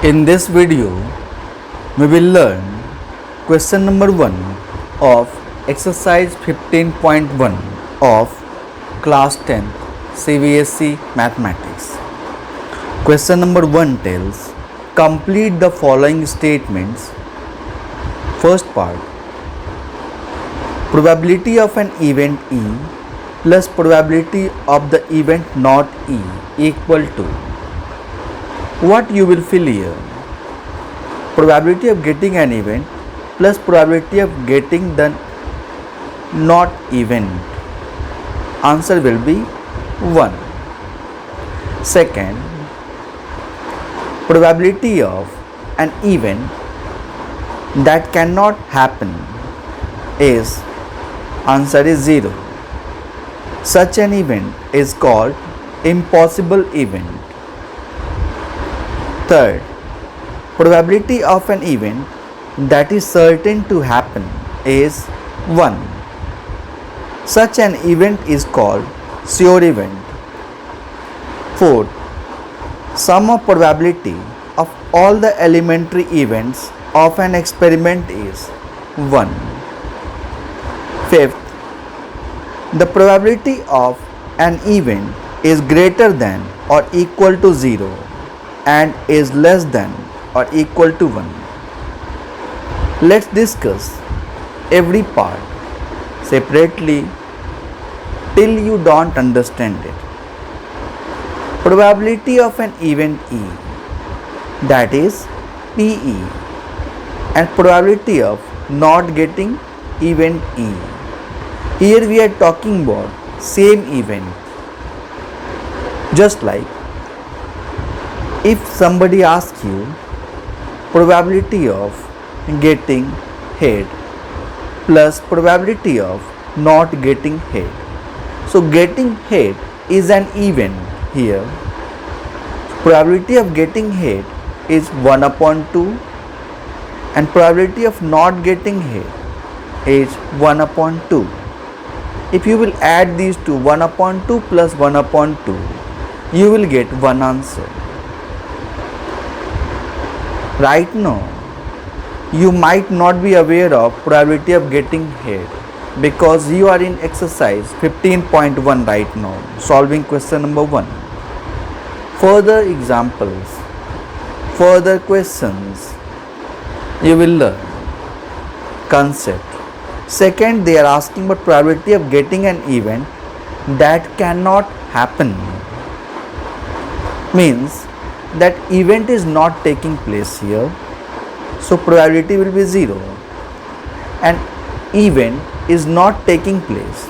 In this video, we will learn question number 1 of exercise 15.1 of class 10th CBSE Mathematics. Question number 1 tells, complete the following statements. First part, probability of an event E plus probability of the event not E equal to. What you will fill here? Probability of getting an event plus probability of getting the not event. Answer will be 1. Second, probability of an event that cannot happen is, answer is 0. Such an event is called impossible event. Third, probability of an event that is certain to happen is 1. Such an event is called sure event. Fourth, sum of probability of all the elementary events of an experiment is 1. Fifth, the probability of an event is greater than or equal to 0 and is less than or equal to 1. Let's discuss every part separately till you don't understand it. Probability of an event E, that is PE, and probability of not getting event E. Here we are talking about same event. Just like if somebody asks you probability of getting head plus probability of not getting head. So getting head is an event here. Probability of getting head is 1 upon 2 and probability of not getting head is 1 upon 2. If you will add these two, 1 upon 2 plus 1 upon 2, you will get one answer. Right now, you might not be aware of probability of getting head because you are in exercise 15.1 right now, solving question number 1. Further examples, further questions, you will learn concept. Second, they are asking about probability of getting an event that cannot happen. Means that event is not taking place here, so probability will be 0. And event is not taking place,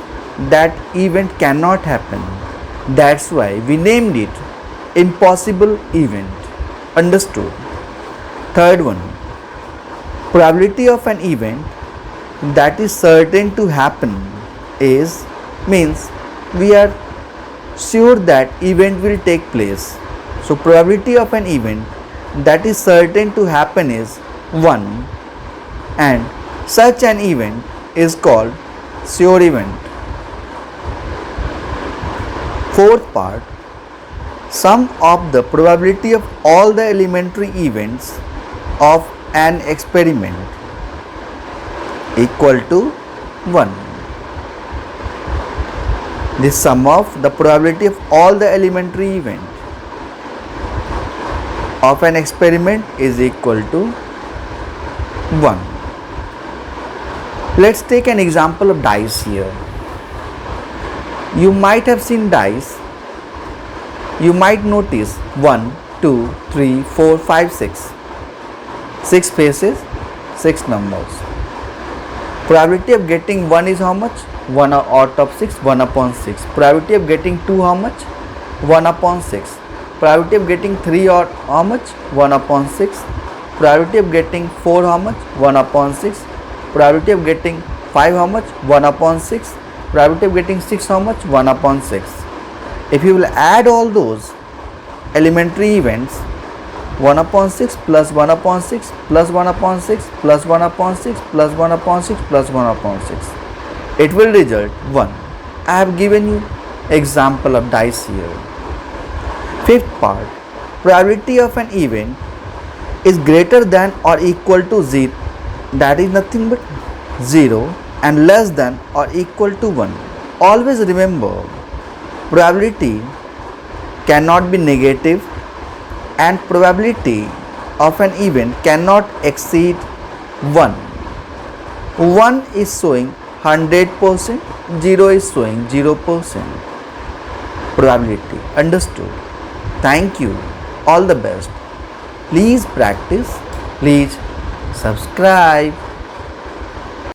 that event cannot happen. That's why we named it impossible event. Understood? Third one, probability of an event that is certain to happen is, means we are sure that event will take place. So probability of an event that is certain to happen is 1 and such an event is called sure event. Fourth part, sum of the probability of all the elementary events of an experiment equal to 1. The sum of the probability of all the elementary events of an experiment is equal to 1. Let's take an example of dice here. You might have seen dice. You might notice 1, 2, 3, 4, 5, 6. 6 faces, 6 numbers. Probability of getting 1 is how much? 1 out of 6, 1 upon 6. Probability of getting 2 how much? 1 upon 6. Probability of getting 3 or how much? 1 upon 6. Probability of getting 4 how much? 1 upon 6. Probability of getting 5 how much? 1 upon 6. Probability of getting 6 how much? 1 upon 6. If you will add all those elementary events, 1 upon 6 plus 1 upon 6 plus 1 upon 6 plus 1 upon 6 plus 1 upon 6 plus 1 upon 6, it will result 1. I have given you example of dice here. Fifth part, probability of an event is greater than or equal to 0, that is nothing but 0, and less than or equal to 1. Always remember, probability cannot be negative and probability of an event cannot exceed 1. 1 is showing 100%, 0 is showing 0% probability. Understood? Thank you. All the best. Please practice. Please subscribe.